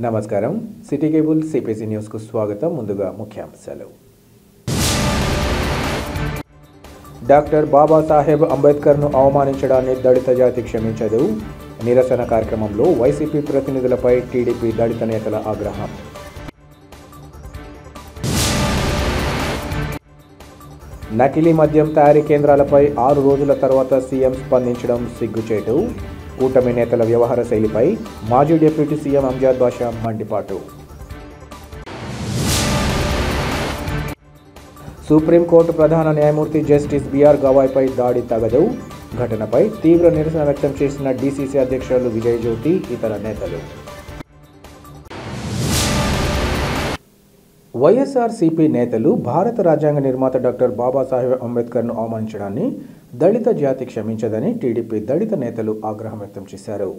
నమస్కారం city cable CPC news కు స్వాగతం. ముందుగా ముఖ్యాంశాలు. డాక్టర్ బాబాసాహెబ్ అంబేద్కర్ ను అవమానించడాన్ని దళిత జాతి క్షమించదు. నిరసన కార్యక్రమంలో వైసీపీ ప్రతినిధులపై టీడీపీ దళిత నేతల ఆగ్రహం. నకిలీ మద్యం తయారీ కేంద్రాలపై 6 రోజుల తర్వాత సీఎం స్పందించడం సిగ్గుచేటు. కూటమి నేతల వ్యవహార శైలిపై మాజీ డిప్యూటీ సీఎం అంజద్ బాషా మండిపాటు. సుప్రీంకోర్టు ప్రధాన న్యాయమూర్తి జస్టిస్ బిఆర్ గవాయ్పై దాడి తగదు. ఘటనపై తీవ్ర నిరసన వ్యక్తం చేసిన డీసీసీ అధ్యక్షులు విజయ్ జ్యోతి ఇతర నేతలు. వైఎస్ఆర్సీపీ నేతలు భారత రాజ్యాంగ నిర్మాత డాక్టర్ బాబాసాహెబ్ అంబేద్కర్ను అవమానించడాన్ని దళిత జాతి క్షమించదని టీడీపీ దళిత నేతలు ఆగ్రహం వ్యక్తం చేశారు.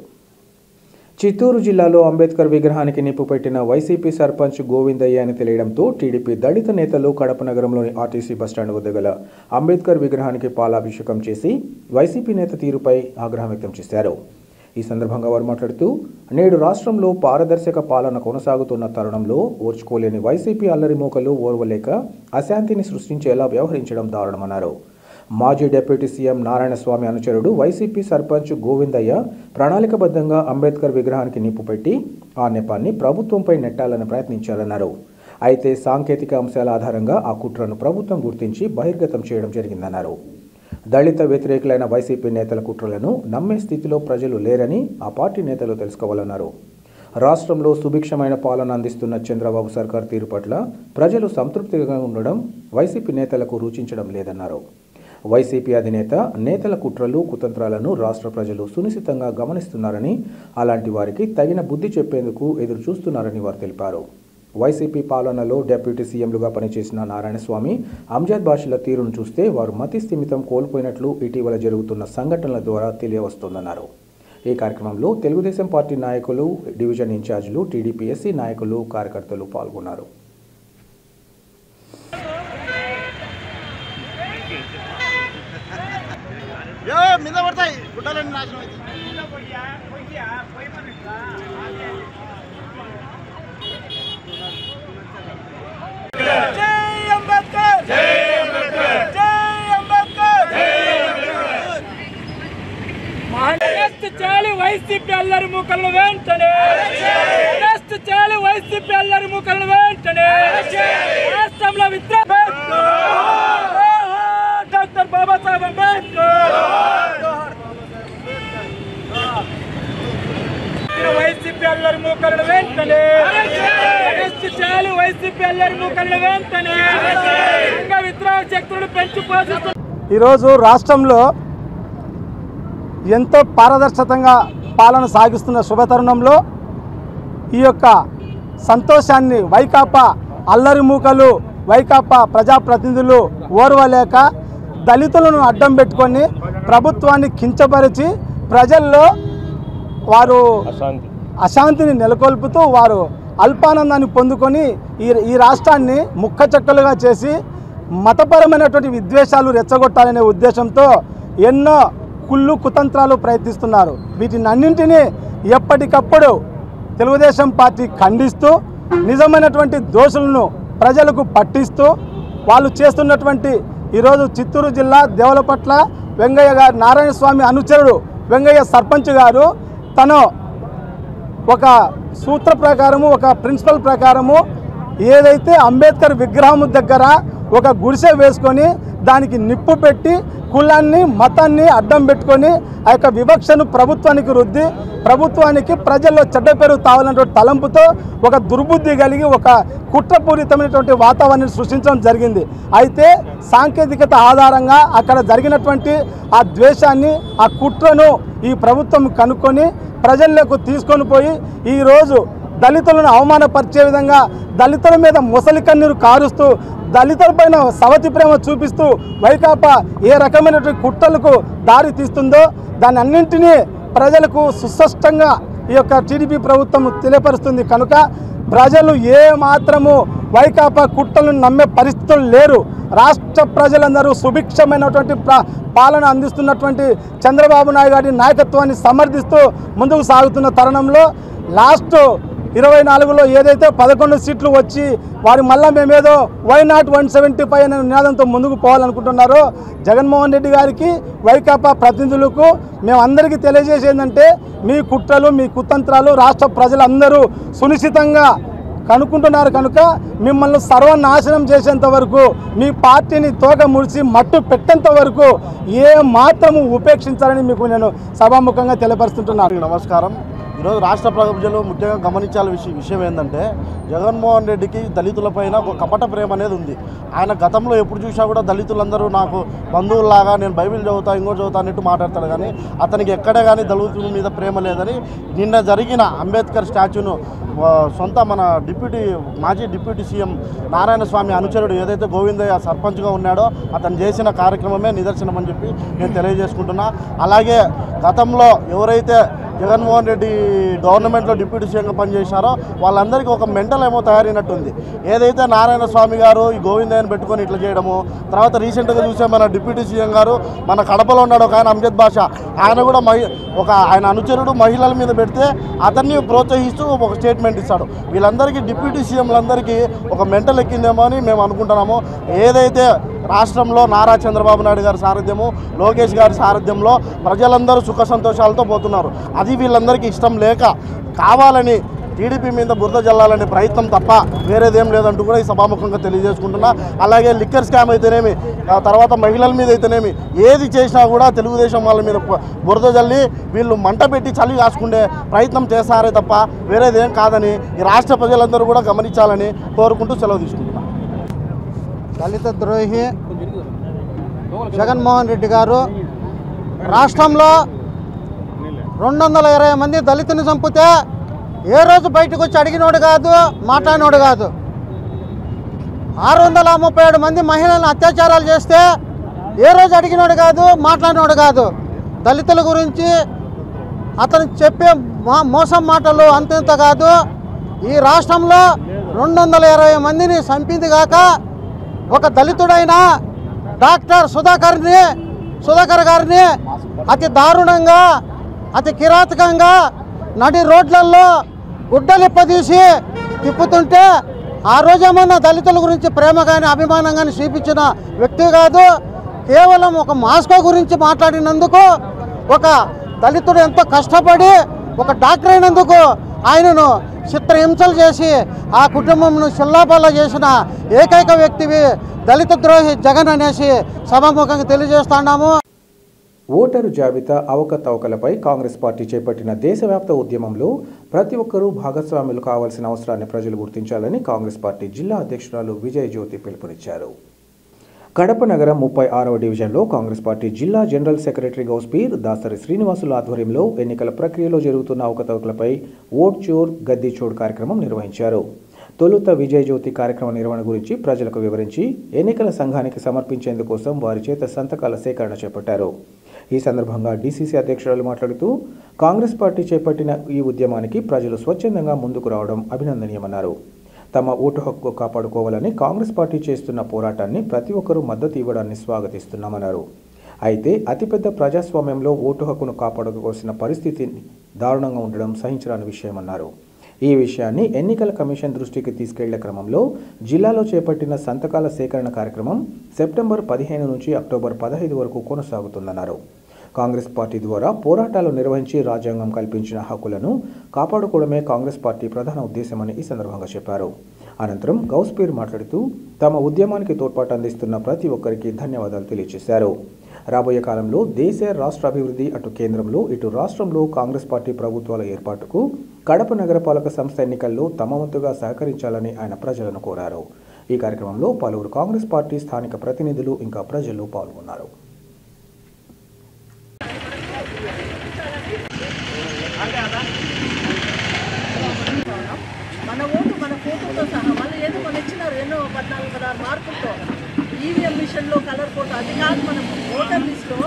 చిత్తూరు జిల్లాలో అంబేద్కర్ విగ్రహానికి నిప్పు పెట్టిన వైసీపీ సర్పంచ్ గోవిందయ్య అని తెలియడంతో టీడీపీ దళిత నేతలు కడప నగరంలోని ఆర్టీసీ బస్టాండ్ వద్ద గల అంబేద్కర్ విగ్రహానికి పాలాభిషేకం చేసి వైసీపీ నేత తీరుపై ఆగ్రహం వ్యక్తం చేశారు. ఈ సందర్భంగా వారు మాట్లాడుతూ, నేడు రాష్ట్రంలో పారదర్శక పాలన కొనసాగుతున్న తరుణంలో ఓర్చుకోలేని వైసీపీ అల్లరి మూకలు ఓర్వలేక అశాంతిని సృష్టించేలా వ్యవహరించడం దారుణమన్నారు. మాజీ డిప్యూటీ సీఎం నారాయణస్వామి అనుచరుడు వైసీపీ సర్పంచ్ గోవిందయ్య ప్రణాళికబద్ధంగా అంబేద్కర్ విగ్రహానికి నిప్పు పెట్టి ఆ నెపాన్ని ప్రభుత్వంపై నెట్టాలని ప్రయత్నించారన్నారు. అయితే సాంకేతిక అంశాల ఆధారంగా ఆ కుట్రను ప్రభుత్వం గుర్తించి బహిర్గతం చేయడం జరిగిందన్నారు. దళిత వ్యతిరేకులైన వైసీపీ నేతల కుట్రలను నమ్మే స్థితిలో ప్రజలు లేరని ఆ పార్టీ నేతలు తెలుసుకోవాలన్నారు. రాష్ట్రంలో సుభిక్షమైన పాలన అందిస్తున్న చంద్రబాబు సర్కార్ తీరు పట్ల ప్రజలు సంతృప్తిగా ఉండడం వైసీపీ నేతలకు రుచించడం లేదన్నారు. వైసీపీ అధినేత నేతల కుట్రలు కుతంత్రాలను రాష్ట్ర ప్రజలు సునిశితంగా గమనిస్తున్నారని, అలాంటి వారికి తగిన బుద్ధి చెప్పేందుకు ఎదురు చూస్తున్నారని వారు తెలిపారు. వైసీపీ పాలనలో డిప్యూటీ సీఎంలుగా పనిచేసిన నారాయణస్వామి, అంజద్ బాషాల తీరును చూస్తే వారు మతి స్థిమితం కోల్పోయినట్లు ఇటీవల జరుగుతున్న సంఘటనల ద్వారా తెలియవస్తోందన్నారు. ఈ కార్యక్రమంలో తెలుగుదేశం పార్టీ నాయకులు, డివిజన్ ఇన్ఛార్జీలు, టీడీపీ ఎస్సీ నాయకులు, కార్యకర్తలు పాల్గొన్నారు. వైసీపీ అల్లరి మూకలను వెంటనే అరెస్ట్ చేయాలి. వైసీపీ అల్లరి మూకలను వెంటనే రాష్ట్రంలో డాక్టర్ బాబాసాహెబ్ అంబేద్కర్. వైసీపీ అల్లరి మూకలను వెంటనే అరెస్ట్ చేయాలి. వైసీపీ అల్లరి మూకలను వెంటనే విద్రోహ శక్తులను పెంచి పోషిస్తున్నారు. ఈరోజు రాష్ట్రంలో ఎంతో పారదర్శకంగా పాలన సాగిస్తున్న శుభతరుణంలో ఈ యొక్క సంతోషాన్ని వైకాపా అల్లరి మూకలు, వైకాపా ప్రజాప్రతినిధులు ఓర్వలేక దళితులను అడ్డం పెట్టుకొని ప్రభుత్వాన్ని కించపరిచి ప్రజల్లో వారు అశాంతిని నెలకొల్పుతూ వారు అల్పానందాన్ని పొందుకొని ఈ రాష్ట్రాన్ని ముక్కచెక్కలుగా చేసి మతపరమైనటువంటి విద్వేషాలు రెచ్చగొట్టాలనే ఉద్దేశంతో ఎన్నో కుళ్ళు కుతంత్రాలు ప్రయత్నిస్తున్నారు. వీటిని అన్నింటినీ ఎప్పటికప్పుడు తెలుగుదేశం పార్టీ ఖండిస్తూ నిజమైనటువంటి దోషులను ప్రజలకు పట్టిస్తూ వాళ్ళు చేస్తున్నటువంటి ఈరోజు చిత్తూరు జిల్లా దేవులపట్ల వెంగయ్య గారు, నారాయణస్వామి అనుచరుడు వెంగయ్య సర్పంచ్ గారు తను ఒక సూత్ర ప్రకారము, ఒక ప్రిన్సిపల్ ప్రకారము ఏదైతే అంబేద్కర్ విగ్రహం దగ్గర ఒక గుడిసె వేసుకొని దానికి నిప్పు పెట్టి కులాన్ని మతాన్ని అడ్డం పెట్టుకొని ఆ యొక్క వివక్షను ప్రభుత్వానికి రుద్ది ప్రభుత్వానికి ప్రజల్లో చెడ్డ పేరు తావాలన్నటువంటి తలంపుతో ఒక దుర్బుద్ధి కలిగి ఒక కుట్రపూరితమైనటువంటి వాతావరణాన్ని సృష్టించడం జరిగింది. అయితే సాంకేతికత ఆధారంగా అక్కడ జరిగినటువంటి ఆ ద్వేషాన్ని, ఆ కుట్రను ఈ ప్రభుత్వం కనుక్కొని ప్రజల్లోకి తీసుకొని పోయి ఈరోజు దళితులను అవమానపరిచే విధంగా దళితుల మీద ముసలి కన్నీరు కారుస్తూ దళితులపైన సవతి ప్రేమ చూపిస్తూ వైకాపా ఏ రకమైనటువంటి కుట్రలకు దారి తీస్తుందో దాని అన్నింటినీ ప్రజలకు సుస్పష్టంగా ఈ యొక్క టీడీపీ ప్రభుత్వం తెలియపరుస్తుంది. కనుక ప్రజలు ఏ మాత్రము వైకాపా కుట్రలను నమ్మే పరిస్థితులు లేరు. రాష్ట్ర ప్రజలందరూ సుభిక్షమైనటువంటి పాలన అందిస్తున్నటువంటి చంద్రబాబు నాయుడు గారి నాయకత్వాన్ని సమర్థిస్తూ ముందుకు సాగుతున్న తరుణంలో లాస్ట్ 24లో ఏదైతే 11 సీట్లు వచ్చి వారి మళ్ళా మేమేదో వై నాట్ 175 అనే నినాదంతో ముందుకు పోవాలనుకుంటున్నారో జగన్మోహన్ రెడ్డి గారికి వైకాపా ప్రతినిధులకు మేమందరికీ తెలియజేసేది ఏంటంటే మీ కుట్రలు మీ కుతంత్రాలు రాష్ట్ర ప్రజలందరూ సునిశ్చితంగా కనుక్కుంటున్నారు కనుక మిమ్మల్ని సర్వనాశనం చేసేంత వరకు మీ పార్టీని తోక ముడిచి మట్టు పెట్టేంత వరకు ఏ మాత్రము ఉపేక్షించాలని మీకు నేను సభాముఖంగా తెలియపరుస్తుంటున్నాను. నమస్కారం. ఈరోజు రాష్ట్ర ప్రజలు ముఖ్యంగా గమనించాల్సిన విషయం ఏంటంటే జగన్మోహన్ రెడ్డికి దళితులపైన ఒక కపట ప్రేమ అనేది ఉంది. ఆయన గతంలో ఎప్పుడు చూసినా కూడా దళితులందరూ నాకు బంధువుల్లాగా నేను బైబిల్ చదువుతా ఇంకోటి చదువుతా అన్నట్టు మాట్లాడతాడు, కానీ అతనికి ఎక్కడే కానీ దళితుల మీద ప్రేమ లేదని నిన్న జరిగిన అంబేద్కర్ స్టాచ్యూను సొంత మన మాజీ డిప్యూటీ సీఎం నారాయణ స్వామి అనుచరుడు ఏదైతే గోవిందయ్య సర్పంచ్గా ఉన్నాడో అతను చేసిన కార్యక్రమమే నిదర్శనం అని చెప్పి నేను తెలియజేసుకుంటున్నా. అలాగే గతంలో ఎవరైతే జగన్మోహన్ రెడ్డి గవర్నమెంట్లో డిప్యూటీ సీఎంగా పనిచేశారో వాళ్ళందరికీ ఒక మెంటల్ ఏమో తయారైనట్టుంది. ఏదైతే నారాయణ స్వామి గారు ఈ గోవిందయ్యను పెట్టుకొని ఇట్లా చేయడము, తర్వాత రీసెంట్గా చూసే మన డిప్యూటీ సీఎం గారు మన కడపలో ఉన్నాడు ఒక ఆయన అంజద్ బాషా, ఆయన కూడా ఆయన అనుచరుడు మహిళల మీద పెడితే అతన్ని ప్రోత్సహిస్తూ ఒక స్టేట్మెంట్ ఇస్తాడు. వీళ్ళందరికీ డిప్యూటీ సీఎంలందరికీ ఒక మెంటల్ ఎక్కిందేమో అని మేము అనుకుంటున్నాము. ఏదైతే రాష్ట్రంలో నారా చంద్రబాబు నాయుడు గారి సారథ్యము, లోకేష్ గారి సారథ్యంలో ప్రజలందరూ సుఖ సంతోషాలతో పోతున్నారు. అది వీళ్ళందరికీ ఇష్టం లేక కావాలని టీడీపీ మీద బురద జల్లాలనే ప్రయత్నం తప్ప వేరేదేం లేదంటూ కూడా ఈ సభాముఖంగా తెలియజేసుకుంటున్నా. అలాగే లిక్కర్ స్కామ్ అయితేనేమి, తర్వాత మహిళల మీద అయితేనేమి, ఏది చేసినా కూడా తెలుగుదేశం వాళ్ళ మీద బురద జల్లి వీళ్ళు మంట పెట్టి చలి కాసుకునే ప్రయత్నం చేస్తారే తప్ప వేరేదేం కాదని ఈ రాష్ట్ర ప్రజలందరూ కూడా గమనించాలని కోరుకుంటూ సెలవు తీసుకుంటున్నాం. దళిత ద్రోహి జగన్మోహన్ రెడ్డి గారు రాష్ట్రంలో 220 మంది దళితుని చంపితే ఏ రోజు బయటకు వచ్చి అడిగినోడు కాదు, మాట్లాడినోడు కాదు. 637 మంది మహిళలను అత్యాచారాలు చేస్తే ఏ రోజు అడిగినోడు కాదు, మాట్లాడినోడు కాదు. దళితుల గురించి అతను చెప్పే మోసం మాటలు అంతంత కాదు. ఈ రాష్ట్రంలో 220 మందిని చంపింది కాక ఒక దళితుడైన డాక్టర్ సుధాకర్ గారిని అతి దారుణంగా అతి కిరాతకంగా నడి రోడ్లలో గుడ్డలిప్పదీసి తిప్పుతుంటే ఆ రోజేమన్నా దళితుల గురించి ప్రేమ కానీ అభిమానం కానీ చూపించిన వ్యక్తి కాదు. కేవలం ఒక మాస్కో గురించి మాట్లాడినందుకు ఒక దళితుడు ఎంతో కష్టపడి ఒక డాక్టర్ అయినందుకు ఆయనను చిత్రహింసలు చేసి ఆ కుటుంబంను చిల్లాపల్లా చేసిన ఏకైక వ్యక్తివి దళిత ద్రోహి జగన్ అనేసి సభాముఖంగా తెలియజేస్తున్నాము. ఓటరు జాబితా అవకతవకలపై కాంగ్రెస్ పార్టీ చేపట్టిన దేశవ్యాప్త ఉద్యమంలో ప్రతి ఒక్కరూ భాగస్వాములు కావాల్సిన అవసరాన్ని ప్రజలు గుర్తించాలని కాంగ్రెస్ పార్టీ జిల్లా అధ్యక్షురాలు విజయ్ జ్యోతి పిలుపునిచ్చారు. కడప నగరం 36వ డివిజన్లో కాంగ్రెస్ పార్టీ జిల్లా జనరల్ సెక్రటరీ గౌస్పీర్ దాసరి శ్రీనివాసుల ఆధ్వర్యంలో ఎన్నికల ప్రక్రియలో జరుగుతున్న అవకతవకలపై ఓట్ చోర్ గద్దీ చోడ్ కార్యక్రమం నిర్వహించారు. తొలుత విజయ్ జ్యోతి కార్యక్రమ నిర్వహణ గురించి ప్రజలకు వివరించి ఎన్నికల సంఘానికి సమర్పించేందుకోసం వారి చేత సంతకాల సేకరణ చేపట్టారు. ఈ సందర్భంగా డీసీసీ అధ్యక్షురాలు మాట్లాడుతూ కాంగ్రెస్ పార్టీ చేపట్టిన ఈ ఉద్యమానికి ప్రజలు స్వచ్ఛందంగా ముందుకు రావడం అభినందనీయమన్నారు. తమ ఓటు హక్కు కాపాడుకోవాలని కాంగ్రెస్ పార్టీ చేస్తున్న పోరాటాన్ని ప్రతి ఒక్కరూ మద్దతు ఇవ్వడాన్ని స్వాగతిస్తున్నామన్నారు. అయితే అతిపెద్ద ప్రజాస్వామ్యంలో ఓటు హక్కును కాపాడుకోవాల్సిన పరిస్థితి దారుణంగా ఉండడం సహించరాని విషయమన్నారు. ఈ విషయాన్ని ఎన్నికల కమిషన్ దృష్టికి తీసుకెళ్లే క్రమంలో జిల్లాలో చేపట్టిన సంతకాల సేకరణ కార్యక్రమం సెప్టెంబర్ 15 నుంచి అక్టోబర్ 15 వరకు కొనసాగుతుందన్నారు. కాంగ్రెస్ పార్టీ ద్వారా పోరాటాలు నిర్వహించి రాజ్యాంగం కల్పించిన హక్కులను కాపాడుకోవడమే కాంగ్రెస్ పార్టీ ప్రధాన ఉద్దేశమని ఈ సందర్భంగా చెప్పారు. అనంతరం గౌస్పీర్ మాట్లాడుతూ తమ ఉద్యమానికి తోడ్పాటు అందిస్తున్న ప్రతి ఒక్కరికి ధన్యవాదాలు తెలియజేశారు. రాబోయే కాలంలో దేశ రాష్ట్ర అభివృద్ధి అటు కేంద్రంలో ఇటు రాష్ట్రంలో కాంగ్రెస్ పార్టీ ప్రభుత్వాల ఏర్పాటుకు కడప నగరపాలక సంస్థ ఎన్నికల్లో తమ వంతుగా సహకరించాలని ఆయన ప్రజలను కోరారు. ఈ కార్యక్రమంలో పలువురు కాంగ్రెస్ పార్టీ స్థానిక ప్రతినిధులు ఇంకా ప్రజలు పాల్గొన్నారు. మన ఓటు మన ఫోటోతో సహా వాళ్ళు ఏదో మనం ఇచ్చినారు ఎన్నో 14-16 మార్కులతో ఈవీఎం మిషన్లో కలర్ ఫోటో అది కాదు మనం ఓటర్ లిస్ట్లో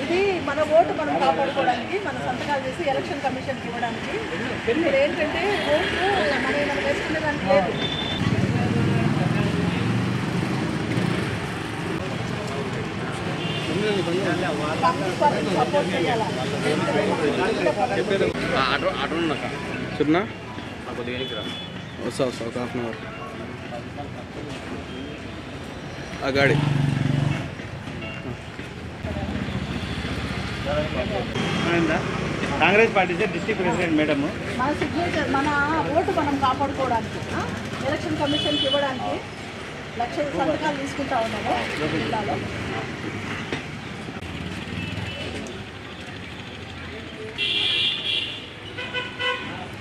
ఇది మన ఓటు మనం కాపాడుకోవడానికి మన సంతకాలు చేసి ఎలక్షన్ కమిషన్కి ఇవ్వడానికి. ఇప్పుడు ఏంటంటే ఓటు మనం వేసుకునే దానికి లేదు. కాంగ్రెస్ పార్టీకి సపోర్ట్ చేయాలా చెప్పనా వస్తా ఒక హాఫ్ అన్ అవర్ ఆ గాడి Congress party district president madam మన సిగ్నేచర్ మన ఓటు మనం కాపాడుకోవడానికి ఎలక్షన్ కమిషన్కి ఇవ్వడానికి 1,00,000 సంతకాలు తీసుకుంటా ఉన్నాము జిల్లాలో.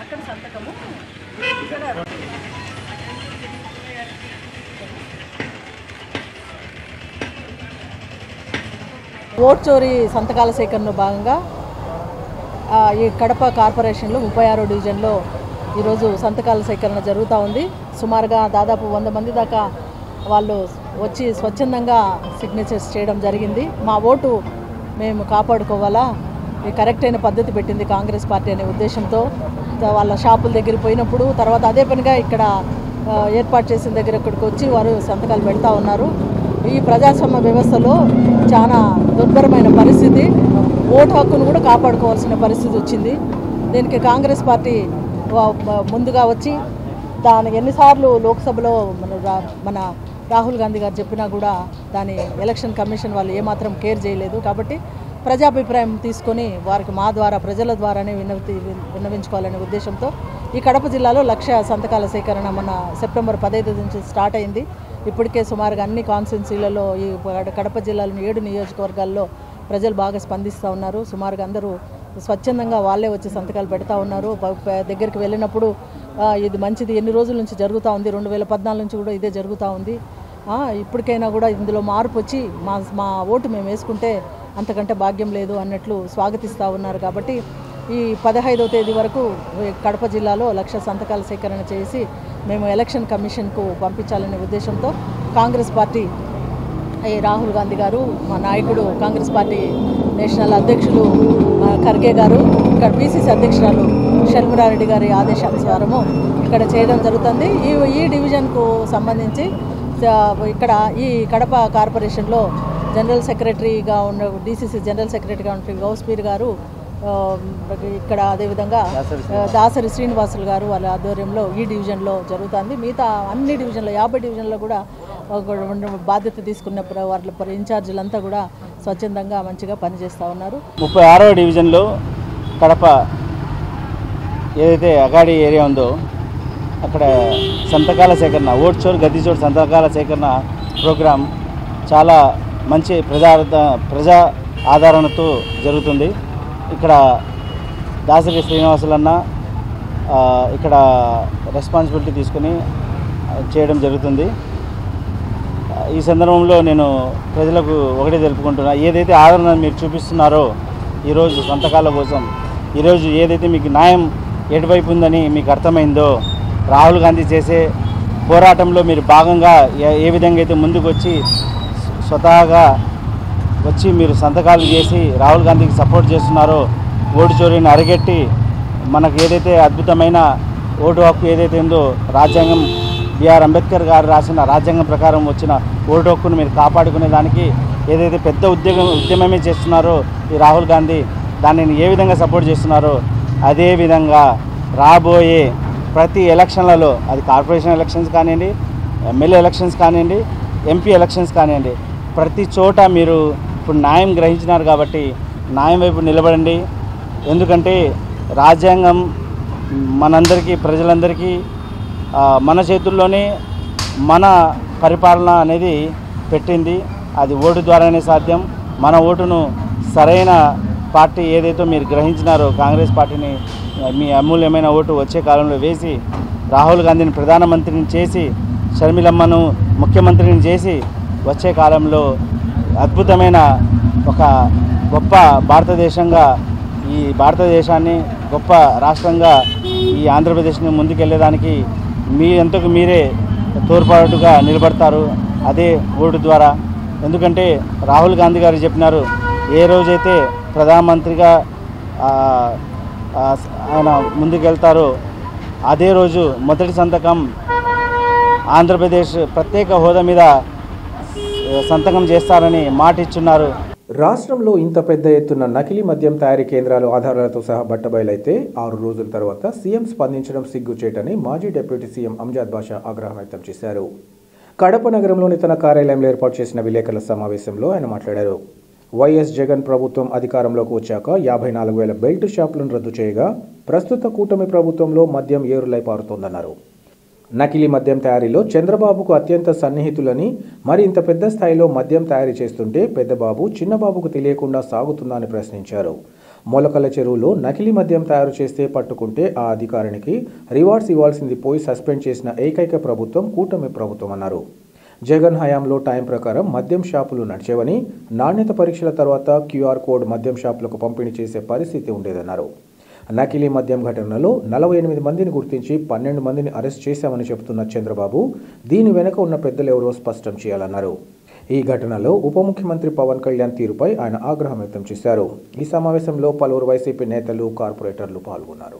అక్కడ సంతకము ఇక్కడ ఓట్ చోరీ సంతకాల సేకరణలో భాగంగా ఈ కడప కార్పొరేషన్లో 36వ డివిజన్లో ఈరోజు సంతకాల సేకరణ జరుగుతూ ఉంది. సుమారుగా దాదాపు 100 మంది దాకా వాళ్ళు వచ్చి స్వచ్ఛందంగా సిగ్నేచర్స్ చేయడం జరిగింది. మా ఓటు మేము కాపాడుకోవాలా, ఇది కరెక్ట్ అయిన పద్ధతి పెట్టింది కాంగ్రెస్ పార్టీ అనే ఉద్దేశంతో వాళ్ళ షాపుల దగ్గర పోయినప్పుడు తర్వాత అదే పనిగా ఇక్కడ ఏర్పాటు చేసిన దగ్గర ఇక్కడికి వచ్చి వారు సంతకాలు పెడతా ఉన్నారు. ఈ ప్రజాస్వామ్య వ్యవస్థలో చాలా దుర్భరమైన పరిస్థితి, ఓటు హక్కును కూడా కాపాడుకోవాల్సిన పరిస్థితి వచ్చింది. దీనికి కాంగ్రెస్ పార్టీ ముందుగా వచ్చి దాని ఎన్నిసార్లు లోక్సభలో మన రాహుల్ గాంధీ గారు చెప్పినా కూడా దాని ఎలక్షన్ కమిషన్ వాళ్ళు ఏమాత్రం కేర్ చేయలేదు. కాబట్టి ప్రజాభిప్రాయం తీసుకొని వారికి మా ద్వారా ప్రజల ద్వారానే విన్నవించుకోవాలనే ఉద్దేశంతో ఈ కడప జిల్లాలో 1,00,000 సంతకాల సేకరణ మన సెప్టెంబర్ 15 నుంచి స్టార్ట్ అయింది. ఇప్పటికే సుమారుగా అన్ని కాన్స్టిట్యున్సీలలో ఈ కడప జిల్లాలోని 7 నియోజకవర్గాల్లో ప్రజలు బాగా స్పందిస్తూ ఉన్నారు. సుమారుగా అందరూ స్వచ్ఛందంగా వాళ్ళే వచ్చి సంతకాలు పెడతా ఉన్నారు. దగ్గరికి వెళ్ళినప్పుడు ఇది మంచిది, ఎన్ని రోజుల నుంచి జరుగుతూ ఉంది, 2014 నుంచి కూడా ఇదే జరుగుతూ ఉంది. ఇప్పటికైనా కూడా ఇందులో మార్పు వచ్చి మా ఓటు మేము వేసుకుంటే అంతకంటే భాగ్యం లేదు అన్నట్లు స్వాగతిస్తూ ఉన్నారు. కాబట్టి ఈ 15వ తేదీ వరకు కడప జిల్లాలో 1,00,000 సంతకాల సేకరణ చేసి మేము ఎలక్షన్ కమిషన్కు పంపించాలనే ఉద్దేశంతో కాంగ్రెస్ పార్టీ రాహుల్ గాంధీ గారు, మా నాయకుడు కాంగ్రెస్ పార్టీ నేషనల్ అధ్యక్షులు ఖర్గే గారు, ఇక్కడ పిసిసి అధ్యక్షురాలు షర్మిలారెడ్డి గారి ఆదేశానుసారము ఇక్కడ చేయడం జరుగుతుంది. ఈ డివిజన్కు సంబంధించి ఇక్కడ ఈ కడప కార్పొరేషన్లో జనరల్ సెక్రటరీగా ఉన్న డిసిసి జనరల్ సెక్రటరీగా ఉన్న గౌస్పీర్ గారు, ఇక్కడ అదేవిధంగా దాసరి శ్రీనివాసులు గారు వాళ్ళ ఆధ్వర్యంలో ఈ డివిజన్లో జరుగుతుంది. మిగతా అన్ని డివిజన్లో 50 డివిజన్లో కూడా బాధ్యత తీసుకున్న వాళ్ళ ఇన్ఛార్జీలంతా కూడా స్వచ్ఛందంగా మంచిగా పనిచేస్తూ ఉన్నారు. 36వ డివిజన్లో కడప ఏదైతే అగాడి ఏరియా ఉందో అక్కడ సంతకాల సేకరణ, ఓట్ చోర్ గది చోర్ సంతకాల సేకరణ ప్రోగ్రాం చాలా మంచి ప్రజా ఆదరణతో జరుగుతుంది. ఇక్కడ దాసరి శ్రీనివాసులన్న ఇక్కడ రెస్పాన్సిబిలిటీ తీసుకుని చేయడం జరుగుతుంది. ఈ సందర్భంలో నేను ప్రజలకు ఒకటే తెలుపుకుంటున్నా, ఏదైతే ఆదరణ మీరు చూపిస్తున్నారో ఈరోజు సంతకాల కోసం, ఈరోజు ఏదైతే మీకు న్యాయం ఎటువైపు ఉందని మీకు అర్థమైందో, రాహుల్ గాంధీ చేసే పోరాటంలో మీరు భాగంగా ఏ విధంగా అయితే ముందుకు వచ్చి స్వతహాగా వచ్చి మీరు సంతకాలు చేసి రాహుల్ గాంధీకి సపోర్ట్ చేస్తున్నారో, ఓటు చోరీని అరిగెట్టి మనకు ఏదైతే అద్భుతమైన ఓటు హక్కు ఏదైతే ఉందో, రాజ్యాంగం బిఆర్ అంబేద్కర్ గారు రాసిన రాజ్యాంగం ప్రకారం వచ్చిన ఓటు హక్కును మీరు కాపాడుకునే దానికి ఏదైతే పెద్ద ఉద్యమమే చేస్తున్నారో ఈ రాహుల్ గాంధీ, దానిని ఏ విధంగా సపోర్ట్ చేస్తున్నారో అదేవిధంగా రాబోయే ప్రతి ఎలక్షన్లలో, అది కార్పొరేషన్ ఎలక్షన్స్ కానివ్వండి, ఎమ్మెల్యే ఎలక్షన్స్ కానివ్వండి, ఎంపీ ఎలక్షన్స్ కానివ్వండి, ప్రతి చోట మీరు ఇప్పుడు న్యాయం గ్రహించినారు కాబట్టి న్యాయం వైపు నిలబడండి. ఎందుకంటే రాజ్యాంగం మనందరికీ, ప్రజలందరికీ మన చేతుల్లోనే మన పరిపాలన అనేది పెట్టింది. అది ఓటు ద్వారానే సాధ్యం. మన ఓటును సరైన పార్టీ ఏదైతే మీరు గ్రహించినారో కాంగ్రెస్ పార్టీని మీ అమూల్యమైన ఓటు వచ్చే కాలంలో వేసి రాహుల్ గాంధీని ప్రధానమంత్రిని చేసి షర్మిలమ్మను ముఖ్యమంత్రిని చేసి వచ్చే కాలంలో అద్భుతమైన ఒక గొప్ప భారతదేశంగా, ఈ భారతదేశాన్ని గొప్ప రాష్ట్రంగా ఈ ఆంధ్రప్రదేశ్ని ముందుకెళ్ళేదానికి మీ అంతకు మీరే తోడ్పాటుగా నిలబడతారు అదే ఓటు ద్వారా. ఎందుకంటే రాహుల్ గాంధీ గారు చెప్పినారు, ఏ రోజైతే ప్రధానమంత్రిగా ఆయన ముందుకెళ్తారో అదే రోజు మొదటి సంతకం ఆంధ్రప్రదేశ్ ప్రత్యేక హోదా మీద సంతకం చేస్తారని మాట ఇచ్చున్నారు. రాష్ట్రంలో ఇంత పెద్ద ఎత్తున నకిలీ మద్యం తయారీ కేంద్రాలు ఆధారాలతో సహా బట్టబయలైతే 6 రోజుల తర్వాత సీఎం స్పందించడం సిగ్గుచేటని మాజీ డిప్యూటీ సీఎం అంజాద్ బాషా ఆగ్రహం వ్యక్తం చేశారు. కడప నగరంలోని తన కార్యాలయంలో ఏర్పాటు చేసిన విలేకరుల సమావేశంలో ఆయన మాట్లాడారు. వైఎస్ జగన్ ప్రభుత్వం అధికారంలోకి వచ్చాక 54,000 బెల్ట్ షాపులను రద్దు చేయగా ప్రస్తుత కూటమి ప్రభుత్వంలో మద్యం ఏరులై పారుతోందన్నారు. నకిలీ మద్యం తయారీలో చంద్రబాబుకు అత్యంత సన్నిహితులని, మరి ఇంత పెద్ద స్థాయిలో మద్యం తయారీ చేస్తుంటే పెద్దబాబు చిన్నబాబుకు తెలియకుండా సాగుతుందా అని ప్రశ్నించారు. మొలకల చెరువులో నకిలీ మద్యం తయారు చేస్తే పట్టుకుంటే ఆ అధికారికి రివార్డ్స్ ఇవ్వాల్సింది పోయి సస్పెండ్ చేసిన ఏకైక ప్రభుత్వం కూటమి ప్రభుత్వం అన్నారు. జగన్ హయాంలో టైం ప్రకారం మద్యం షాపులు నడిచేవని, నాణ్యత పరీక్షల తర్వాత QR కోడ్ మద్యం షాపులకు పంపిణీ చేసే పరిస్థితి ఉండేదన్నారు. నకిలీ మద్యం ఘటనలో 48 మందిని గుర్తించి 12 మందిని అరెస్ట్ చేశామని చెబుతున్న చంద్రబాబు దీని వెనుక ఉన్న పెద్దలెవరో స్పష్టం చేయాలన్నారు. ఈ ఘటనలో ఉప ముఖ్యమంత్రి పవన్ కళ్యాణ్ తీరుపై ఆయన ఆగ్రహం వ్యక్తం చేశారు. ఈ సమావేశంలో పలువురు వైసీపీ నేతలు, కార్పొరేటర్లు పాల్గొన్నారు.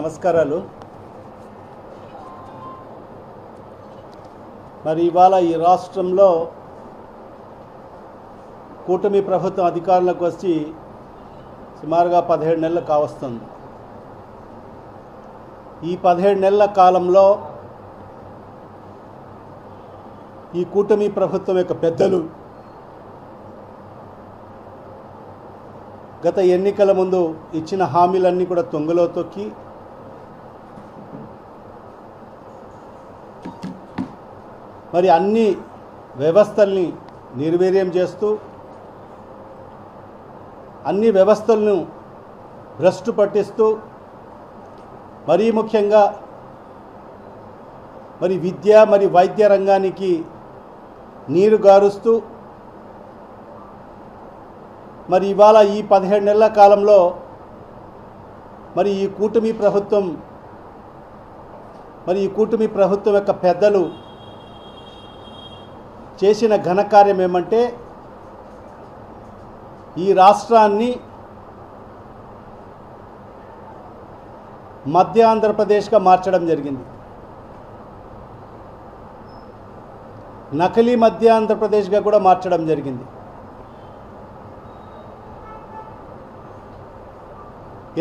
నమస్కారాలు. మరి ఇవాళ ఈ రాష్ట్రంలో కూటమి ప్రభుత్వం అధికారంలోకి వచ్చి సుమారుగా 17 నెలలు కావస్తుంది. ఈ 17 నెలల కాలంలో ఈ కూటమి ప్రభుత్వం యొక్క పెద్దలు గత ఎన్నికల ముందు ఇచ్చిన హామీలన్నీ కూడా తొంగలో తొక్కి మరి అన్ని వ్యవస్థల్ని నిర్వీర్యం చేస్తూ అన్ని వ్యవస్థలను భ్రష్టు పట్టిస్తూ మరీ ముఖ్యంగా మరి విద్య మరి వైద్య రంగానికి నీరు గారుస్తూ మరి ఇవాళ ఈ 17 నెలల కాలంలో మరి ఈ కూటమి ప్రభుత్వం యొక్క పెద్దలు చేసిన ఘనకార్యం ఏమంటే ఈ రాష్ట్రాన్ని మధ్య ఆంధ్రప్రదేశ్గా మార్చడం జరిగింది. నకిలీ మధ్య ఆంధ్రప్రదేశ్గా కూడా మార్చడం జరిగింది.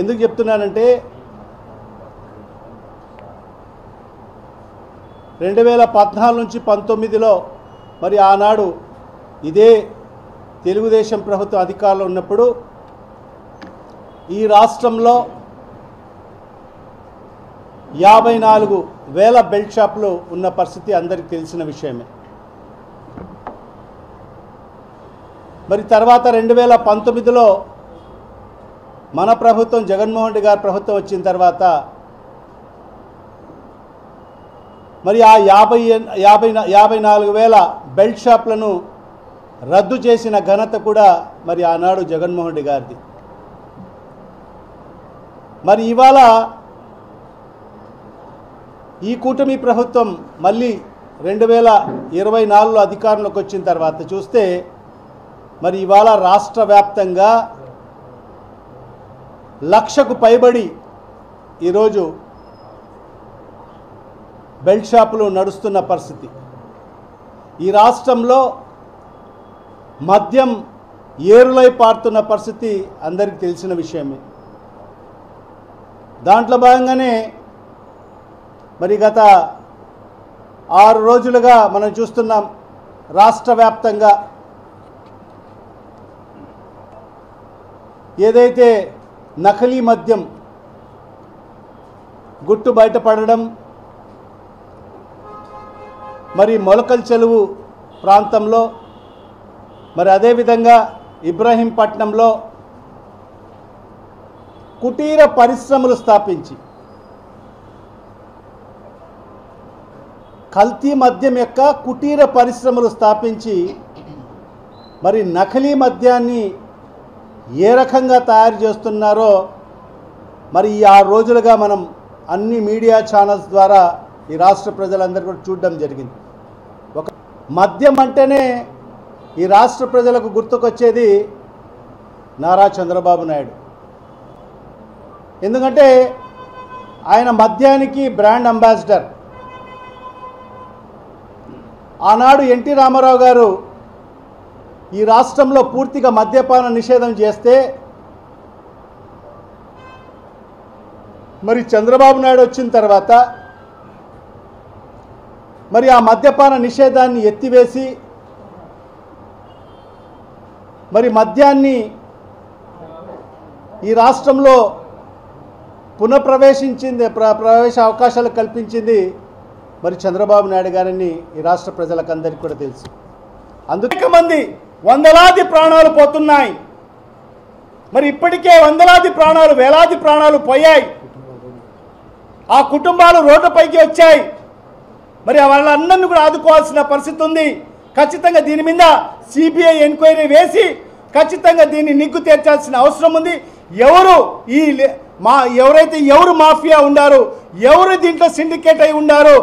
ఎందుకు చెప్తున్నానంటే 2014 నుంచి 19లో మరి ఆనాడు ఇదే తెలుగుదేశం ప్రభుత్వం అధికారంలో ఉన్నప్పుడు ఈ రాష్ట్రంలో 54,000 బెల్ట్ షాపులు ఉన్న పరిస్థితి అందరికీ తెలిసిన విషయమే. మరి తర్వాత 2019లో మన ప్రభుత్వం జగన్మోహన్ రెడ్డి గారి ప్రభుత్వం వచ్చిన తర్వాత మరి ఆ 54,000 బెల్ట్ షాపులను రద్దు చేసిన ఘనత కూడా మరి ఆనాడు జగన్మోహన్ రెడ్డి గారిది. మరి ఇవాళ ఈ కూటమి ప్రభుత్వం మళ్ళీ 2024లో అధికారంలోకి వచ్చిన తర్వాత చూస్తే మరి ఇవాళ రాష్ట్ర వ్యాప్తంగా 1,00,000కు పైబడి ఈరోజు బెల్ట్ షాపులు నడుస్తున్న పరిస్థితి. ఈ రాష్ట్రంలో మద్యం ఏరులై పారుతున్న పరిస్థితి అందరికీ తెలిసిన విషయమే. దాంట్లో భాగంగానే మరి గత 6 రోజులుగా మనం చూస్తున్నాం రాష్ట్ర వ్యాప్తంగా ఏదైతే నకిలీ మద్యం గుట్టు బయటపడడం, మరి మొలకల్ చెరువు ప్రాంతంలో మరి అదేవిధంగా ఇబ్రహీంపట్నంలో కుటీర పరిశ్రమలు స్థాపించి కల్తీ మద్యం యొక్క కుటీర పరిశ్రమలు స్థాపించి మరి నకిలీ మద్యాన్ని ఏ రకంగా తయారు చేస్తున్నారో మరి ఈ 6 రోజులుగా మనం అన్ని మీడియా ఛానల్స్ ద్వారా ఈ రాష్ట్ర ప్రజలందరూ కూడా చూడడం జరిగింది. ఒక మద్యం అంటేనే ఈ రాష్ట్ర ప్రజలకు గుర్తుకొచ్చేది నారా చంద్రబాబు నాయుడు. ఎందుకంటే ఆయన మద్యానికి బ్రాండ్ అంబాసిడర్. ఆనాడు ఎన్టీ రామారావు గారు ఈ రాష్ట్రంలో పూర్తిగా మద్యపాన నిషేధం చేస్తే మరి చంద్రబాబు నాయుడు వచ్చిన తర్వాత మరి ఆ మద్యపాన నిషేధాన్ని ఎత్తివేసి మరి మద్యాన్ని ఈ రాష్ట్రంలో ప్రవేశ అవకాశాలు కల్పించింది మరి చంద్రబాబు నాయుడు గారిని ఈ రాష్ట్ర ప్రజలకందరికీ కూడా తెలుసు. అందుకే మంది వందలాది ప్రాణాలు పోతున్నాయి. మరి ఇప్పటికే వందలాది ప్రాణాలు, వేలాది ప్రాణాలు పోయాయి. ఆ కుటుంబాలు రోడ్డుపైకి వచ్చాయి. మరి వాళ్ళందరినీ కూడా ఆదుకోవాల్సిన పరిస్థితి ఉంది. ఖచ్చితంగా దీని మీద సిబిఐ ఎంక్వైరీ వేసి ఖచ్చితంగా దీన్ని నిగ్గు తీర్చాల్సిన అవసరం ఉంది. ఎవరు మాఫియా ఉండారో, ఎవరు దీంట్లో సిండికేట్ అయి ఉండారో,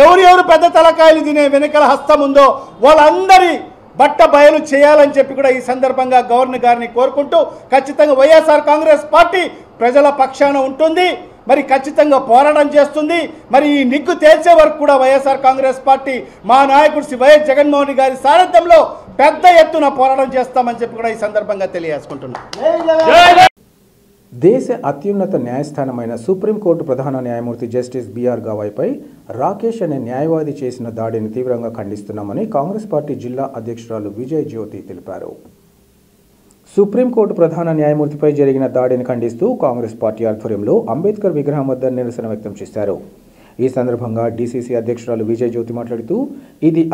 ఎవరు పెద్ద తలకాయలు తినే వెనకల హస్తం ఉందో వాళ్ళందరి బట్ట బయలు చేయాలని చెప్పి కూడా ఈ సందర్భంగా గవర్నర్ గారిని కోరుకుంటూ ఖచ్చితంగా వైఎస్ఆర్ కాంగ్రెస్ పార్టీ ప్రజల పక్షాన ఉంటుంది. మరి ఖచ్చితంగా పోరాటం చేస్తుంది. మరి ఈ నిగ్గు తేల్చే వరకు కూడా వైఎస్ఆర్ కాంగ్రెస్ పార్టీ మా నాయకుడు శ్రీ వైఎస్ జగన్మోహన్ గారి సారథ్యంలో పెద్ద ఎత్తున పోరాటం చేస్తామని చెప్పి కూడా ఈ సందర్భంగా తెలియజేసుకుంటున్నాం. దేశ అత్యున్నత న్యాయస్థానమైన సుప్రీంకోర్టు ప్రధాన న్యాయమూర్తి జస్టిస్ బిఆర్ గవాయ్పై రాకేష్ అనే న్యాయవాది చేసిన దాడిని తీవ్రంగా ఖండిస్తున్నామని కాంగ్రెస్ పార్టీ జిల్లా అధ్యక్షురాలు విజయ్ జ్యోతి తెలిపారు. సుప్రీంకోర్టు ప్రధాన న్యాయమూర్తిపై జరిగిన దాడిని ఖండిస్తూ కాంగ్రెస్ పార్టీ ఆధ్వర్యంలో అంబేద్కర్ విగ్రహం వద్ద నిరసన వ్యక్తం చేశారు. ఈ సందర్భంగా డీసీసీ అధ్యక్షురాలు విజయ్ జ్యోతి మాట్లాడుతూ ఇది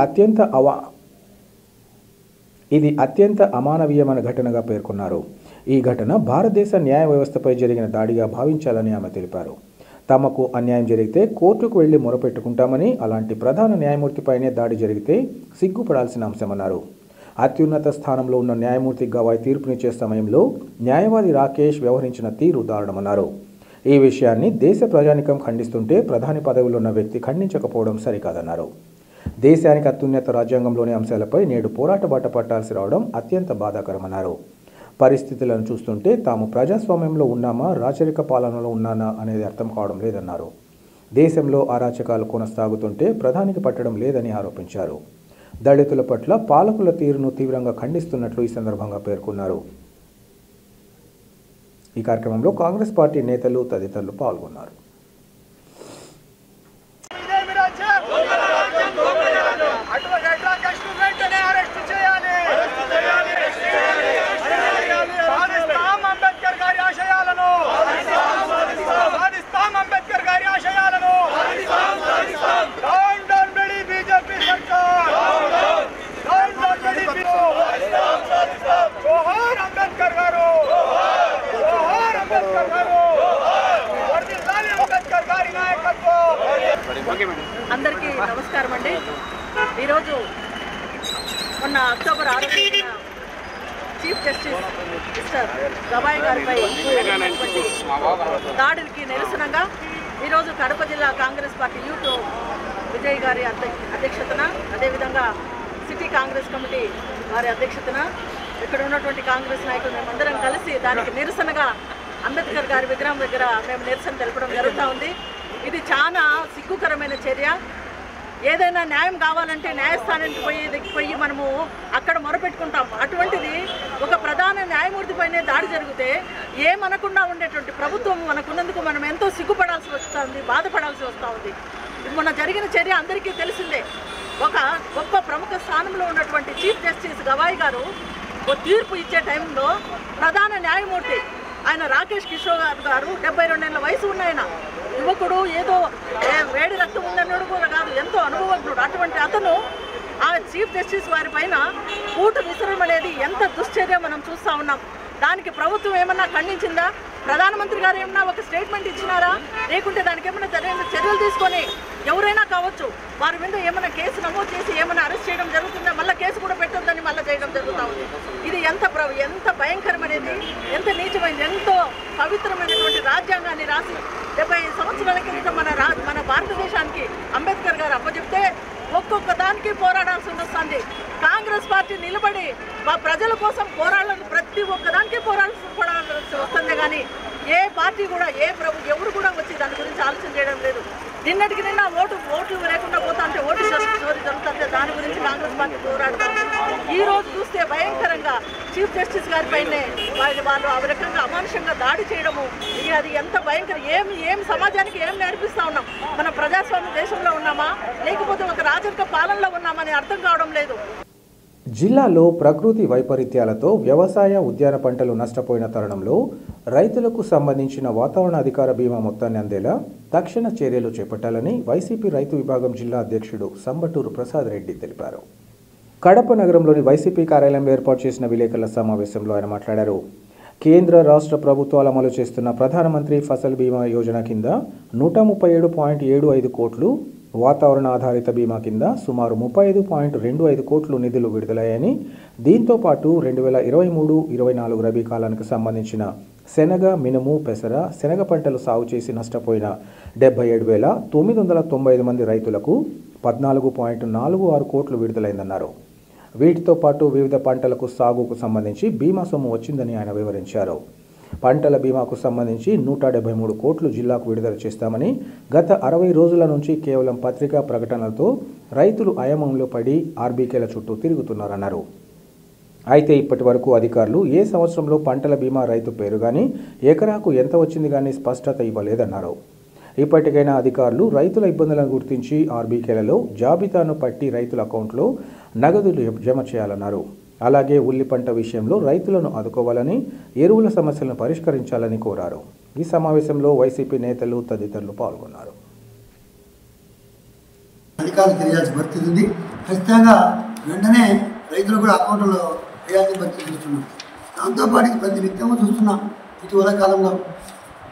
అత్యంత అమానవీయమైన ఘటనగా పేర్కొన్నారు. ఈ ఘటన భారతదేశ న్యాయ వ్యవస్థపై జరిగిన దాడిగా భావించాలని ఆమె తెలిపారు. తమకు అన్యాయం జరిగితే కోర్టుకు వెళ్లి మొరపెట్టుకుంటామని, అలాంటి ప్రధాన న్యాయమూర్తిపైనే దాడి జరిగితే సిగ్గుపడాల్సిన అంశమన్నారు. అత్యున్నత స్థానంలో ఉన్న న్యాయమూర్తి గవాయ్ తీర్పునిచ్చే సమయంలో న్యాయవాది రాకేష్ వ్యవహరించిన తీరు దారుణమన్నారు. ఈ విషయాన్ని దేశ ప్రజానికం ఖండిస్తుంటే ప్రధాని పదవిలో ఉన్న వ్యక్తి ఖండించకపోవడం సరికాదన్నారు. దేశానికి అత్యున్నత రాజ్యాంగంలోని అంశాలపై నేడు పోరాట బాట పట్టాల్సి రావడం అత్యంత బాధాకరమన్నారు. పరిస్థితులను చూస్తుంటే తాము ప్రజాస్వామ్యంలో ఉన్నామా, రాచరిక పాలనలో ఉన్నానా అనేది అర్థం కావడం లేదన్నారు. దేశంలో అరాచకాలు కొనసాగుతుంటే ప్రధానికి పట్టడం లేదని ఆరోపించారు. దళితుల పట్ల పాలకుల తీరును తీవ్రంగా ఖండిస్తున్నట్లు ఈ సందర్భంగా పేర్కొన్నారు. ఈ కార్యక్రమంలో కాంగ్రెస్ పార్టీ నేతలు తదితరులు పాల్గొన్నారు. అందరికీ నమస్కారం అండి. ఈరోజు మొన్న అక్టోబర్ 6వ చీఫ్ జస్టిస్ మిస్టర్ గవాయ్ గారిపై దాడికి నిరసనగా ఈరోజు కడప జిల్లా కాంగ్రెస్ పార్టీ యూత్ విజయ్ గారి అధ్యక్షతన, అదేవిధంగా సిటీ కాంగ్రెస్ కమిటీ వారి అధ్యక్షతన ఇక్కడ ఉన్నటువంటి కాంగ్రెస్ నాయకులు మేమందరం కలిసి దానికి నిరసనగా అంబేద్కర్ గారి విగ్రహం దగ్గర మేము నిరసన తెలపడం జరుగుతూ ఉంది. ఇది చాలా సిగ్గుకరమైన చర్య. ఏదైనా న్యాయం కావాలంటే న్యాయస్థానానికి పోయి మనము అక్కడ మొరపెట్టుకుంటాం. అటువంటిది ఒక ప్రధాన న్యాయమూర్తిపైనే దాడి జరిగితే ఏమనకుండా ఉండేటువంటి ప్రభుత్వం మనకున్నందుకు మనం ఎంతో సిగ్గుపడాల్సి వస్తుంది, బాధపడాల్సి వస్తూ ఉంది. మొన్న జరిగిన చర్య అందరికీ తెలిసిందే. ఒక గొప్ప ప్రముఖ స్థానంలో ఉన్నటువంటి చీఫ్ జస్టిస్ గవాయ్ గారు తీర్పు ఇచ్చే టైంలో ప్రధాన న్యాయమూర్తి ఆయన రాకేష్ కిషోర్ గారు 72 ఏళ్ల వయసు ఉన్నాయన యువకుడు, ఏదో వేడి రక్తం ఉందన్నాడు కూడా కాదు, ఎంతో అనుభవజ్ఞుడు. అటువంటి అతను ఆ చీఫ్ జస్టిస్ వారి పైన కూటు విసరడం అనేది ఎంత దుశ్చర్య మనం చూస్తూ ఉన్నాం. దానికి ప్రభుత్వం ఏమన్నా ఖండించిందా? ప్రధానమంత్రి గారు ఏమన్నా ఒక స్టేట్మెంట్ ఇచ్చినారా? లేకుంటే దానికి ఏమైనా చర్యలు తీసుకొని ఎవరైనా కావచ్చు వారి మీద ఏమైనా కేసు నమోదు చేసి ఏమైనా అరెస్ట్ చేయడం జరుగుతుందా? మళ్ళీ కేసు కూడా పెట్టొద్దని మళ్ళీ చేయడం జరుగుతూ ఉంది. ఇది ఎంత భయంకరమైనది, ఎంత నీచమైనది, ఎంతో పవిత్రమైనటువంటి రాజ్యాంగాన్ని రాసి 75 సంవత్సరాల క్రితం మన భారతదేశానికి అంబేద్కర్ గారు అప్పచెప్తే ఒక్కొక్క దానికి పోరాడాల్సి వస్తుంది. కాంగ్రెస్ పార్టీ నిలబడి ప్రజల కోసం పోరాడాలని ప్రతి ఒక్కదానికి పోరాడాల్సి వస్తుంది. కానీ ఏ పార్టీ కూడా ఎవరు కూడా వచ్చి దాని గురించి ఆలోచన చేయడం లేదు. నిన్నటికి నిన్న ఓట్లు లేకుండా పోతా అంటే ఓటు చోరీ జరుగుతుంటే దాని గురించి కాంగ్రెస్ పార్టీ పోరాడుతుంది. ఈ రోజు చూస్తే భయంకరంగా చీఫ్ జస్టిస్ గారి పైనే వాళ్ళు ఆ రకంగా అమానుషంగా దాడి చేయడము, అది ఎంత భయంకరం. ఏం సమాజానికి ఏం నేర్పిస్తా ఉన్నాం? మన ప్రజాస్వామ్య దేశంలో ఉన్నామా లేకపోతే ఒక రాజరిక పాలనలో ఉన్నామని అర్థం కావడం లేదు. జిల్లాలో ప్రకృతి వైపరీత్యాలతో వ్యవసాయ ఉద్యాన పంటలు నష్టపోయిన తరుణంలో రైతులకు సంబంధించిన వాతావరణ అధికార బీమా మొత్తాన్ని అందేలా తక్షణ చర్యలు చేపట్టాలని వైసీపీ రైతు విభాగం జిల్లా అధ్యక్షుడు సంబటూరు ప్రసాద్ రెడ్డి తెలిపారు. కడప నగరంలోని వైసీపీ కార్యాలయంలో ఏర్పాటు చేసిన విలేకరుల సమావేశంలో ఆయన మాట్లాడారు. కేంద్ర రాష్ట్ర ప్రభుత్వాలు అమలు చేస్తున్న ప్రధానమంత్రి ఫసల్ బీమా యోజన కింద 137.75 కోట్లు, వాతావరణ ఆధారిత బీమా కింద సుమారు 35.25 కోట్లు నిధులు విడుదలయ్యాయని, దీంతో పాటు 2023-24 రబీ కాలానికి సంబంధించిన శనగ, మినుము, పెసర, శనగ పంటలు సాగు చేసి నష్టపోయిన 77,995 మంది రైతులకు 14.46 కోట్లు విడుదలైందన్నారు. వీటితో పాటు వివిధ పంటలకు సాగుకు సంబంధించి బీమా సొమ్ము వచ్చిందని ఆయన వివరించారు. పంటల బీమాకు సంబంధించి 173 కోట్లు జిల్లాకు విడుదల చేస్తామని, గత 60 రోజుల నుంచి కేవలం పత్రికా ప్రకటనలతో రైతులు అయమంలో పడి ఆర్బీకేల చుట్టూ తిరుగుతున్నారన్నారు. అయితే ఇప్పటి వరకు అధికారులు ఏ సంవత్సరంలో పంటల బీమా రైతు పేరు కానీ, ఎకరాకు ఎంత వచ్చింది కానీ స్పష్టత ఇవ్వలేదన్నారు. ఇప్పటికైనా అధికారులు రైతుల ఇబ్బందులను గుర్తించి ఆర్బీకేలలో జాబితాను పట్టి రైతుల అకౌంట్లో నగదులు జమ చేయాలన్నారు. అలాగే ఉల్లి పంట విషయంలో రైతులను ఆదుకోవాలని, ఎరువుల సమస్యలను పరిష్కరించాలని కోరారు. ఈ సమావేశంలో వైసీపీ నేతలు తదితరులు పాల్గొన్నారు. అధికారులు తెలియాల్సిన పరిస్థితి ఉంది. ఖచ్చితంగా వెంటనే రైతులు కూడా అకౌంట్లో వేయాల్సిన పరిస్థితి చూస్తున్నాం. దాంతోపాటు ప్రతి నిత్యము చూస్తున్నాం. ఇటీవల కాలంలో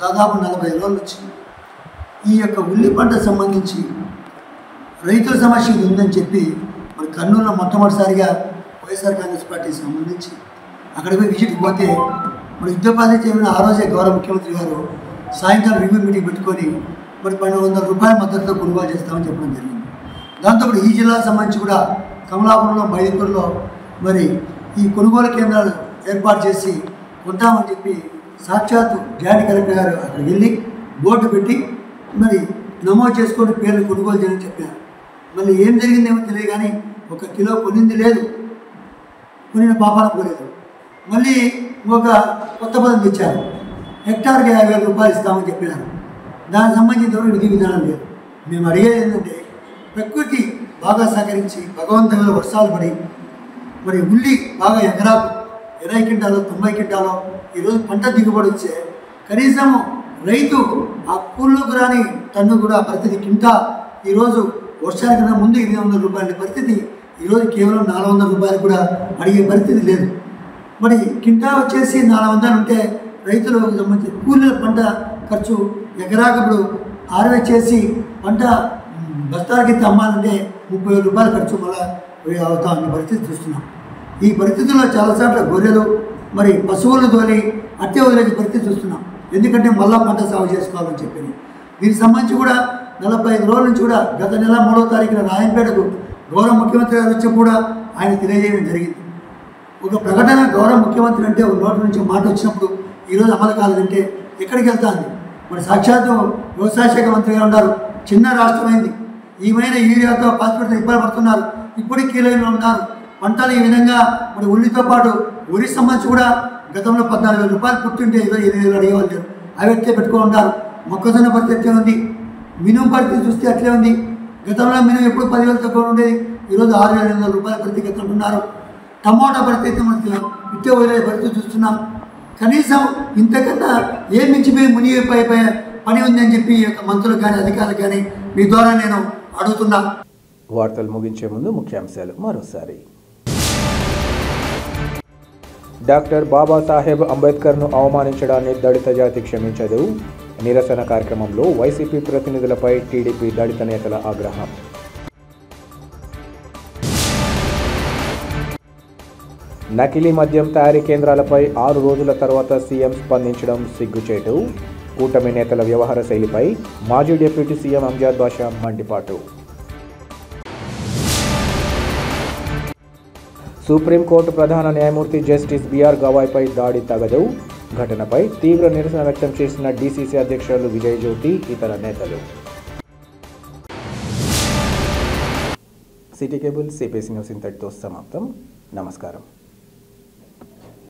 దాదాపు 40 రోజుల నుంచి ఈ యొక్క ఉల్లి పంట సంబంధించి రైతుల సమస్య ఉందని చెప్పి మరి కర్నూలులో మొట్టమొదటిసారిగా వైఎస్ఆర్ కాంగ్రెస్ పార్టీకి సంబంధించి అక్కడికి పోయి విజిట్కి పోతే మరి యుద్ధపాద చేయమని ఆ రోజే గౌరవ ముఖ్యమంత్రి గారు సాయంత్రం రివ్యూ మీటింగ్ పెట్టుకొని మరి 1200 రూపాయల మద్దతుతో కొనుగోలు చేస్తామని చెప్పడం జరిగింది. దాంతోపాటు ఈ జిల్లాకు సంబంధించి కూడా కమలాపురంలో, మైదుకూరులో మరి ఈ కొనుగోలు కేంద్రాలు ఏర్పాటు చేసి కొంటామని చెప్పి సాక్షాత్తు జాయింట్ కలెక్టర్ గారు అక్కడికి వెళ్ళి బోర్డు పెట్టి మరి నమోదు చేసుకొని పేర్లు కొనుగోలు చేయని చెప్పారు. మళ్ళీ ఏం జరిగిందేమో తెలియదు కానీ 1 కిలో కొనింది లేదు, కొనిన పాపాలు పోలేదు. మళ్ళీ ఇంకొక కొత్త పదం తెచ్చారు, హెక్టార్కి 50,000 రూపాయలు ఇస్తామని చెప్పినారు. దానికి సంబంధించిన విధి విధానం లేదు. మేము అడిగేది ఏంటంటే ప్రకృతి బాగా సహకరించి భగవంతుల వర్షాలు పడి మరి ఉల్లి బాగా ఎకరాకు 20 క్వింటాలో 90 క్వింటాలో ఈరోజు పంట దిగుబడి వచ్చే కనీసం రైతు ఆ కూల్లోకి రాని టన్ను కూడా పరిస్థితి కింటా ఈరోజు వర్షాల కన్నా ముందు 800 రూపాయల పరిస్థితి ఈరోజు కేవలం 400 రూపాయలు కూడా అడిగే పరిస్థితి లేదు. మరి కింటా వచ్చేసి 400 ఉంటే రైతులకు సంబంధించి కూలీల పంట ఖర్చు ఎకరాకు ఇప్పుడు హార్వెస్ట్ చేసి పంట బస్తాలకి అమ్మాలంటే 30,000 రూపాయల ఖర్చు మళ్ళీ అవుతా అనే పరిస్థితి చూస్తున్నాం. ఈ పరిస్థితుల్లో చాలాసార్లు గొర్రెలు మరి పశువులు తోలి అట్టే వదిలేని పరిస్థితి చూస్తున్నాం. ఎందుకంటే మళ్ళా పంట సాగు చేసుకోవాలని చెప్పింది. దీనికి సంబంధించి కూడా 45 రోజుల నుంచి కూడా గత నెల 3వ తారీఖున రాయంపేటకు గౌరవ ముఖ్యమంత్రి గారు వచ్చి కూడా ఆయన తెలియజేయడం జరిగింది. ఒక ప్రకటన గౌరవ ముఖ్యమంత్రి అంటే ఒక నోటి నుంచి మాట వచ్చినప్పుడు ఈరోజు అమలు కాలేదంటే ఎక్కడికి వెళ్తాంది? మరి సాక్షాత్తు వ్యవసాయ శాఖ మంత్రి గారు ఉన్నారు, చిన్న రాష్ట్రమైంది, ఈమెన యూరియాతో పాస్పోర్ట్తో ఇబ్బంది పడుతున్నారు, ఇప్పటికీ కీలైన ఉన్నారు. పంటలు ఈ విధంగా మరి ఉల్లితో పాటు వరి సంబంధించి కూడా గతంలో 14,000 రూపాయలు పుట్టింటే 28,000 అడిగేవాళ్ళు, అవి ఎట్లే పెట్టుకుని ఉన్నారు. మొక్కజొన్న పరిస్థితి ఉంది, మినుము పరిస్థితి చూస్తే అట్లే ఉంది. గతంలో మినుము ఎప్పుడు 10,000 తక్కువ ఉండేది, ఈరోజు 6,800 రూపాయల ప్రతి ఎత్తుంటున్నారు. టమోటా పరిస్థితి మనకి ఇట్టే వదిలే పరిస్థితి చూస్తున్నాం. కనీసం ఇంతకన్నా ఏ మించిపోయి మునిగిపోయే పని ఉందని చెప్పి మంత్రులు కానీ అధికారులు కానీ మీ ద్వారా నేను అడుగుతున్నా. వార్తలు ముగించే ముందు ముఖ్యాంశాలు మరోసారి. డాక్టర్ బాబాసాహెబ్ అంబేద్కర్ను అవమానించడాన్ని దళిత జాతి క్షమించదు. నిరసన కార్యక్రమంలో వైసీపీ ప్రతినిధులపై టీడీపీ దళిత నేతల ఆగ్రహం. నకిలీ మద్యం తయారీ కేంద్రాలపై 6 రోజుల తర్వాత సీఎం స్పందించడం సిగ్గుచేటు. కూటమి నేతల వ్యవహార శైలిపై మాజీ డిప్యూటీ సీఎం అంజాద్ బాషా మండిపాటు. సుప్రీంకోర్టు ప్రధాన న్యాయమూర్తి జస్టిస్ బిఆర్ గవాయ్పై దాడి తగదు. ఘటనపై తీవ్ర నిరసన వ్యక్తం చేసిన డీసీసీ అధ్యక్షులు విజయ్ జ్యోతి, ఇతర నేతలు. సిటీ కేబుల్ సిపిఎస్ న్యూస్ ఇంతటితో సమాప్తం. నమస్కారం.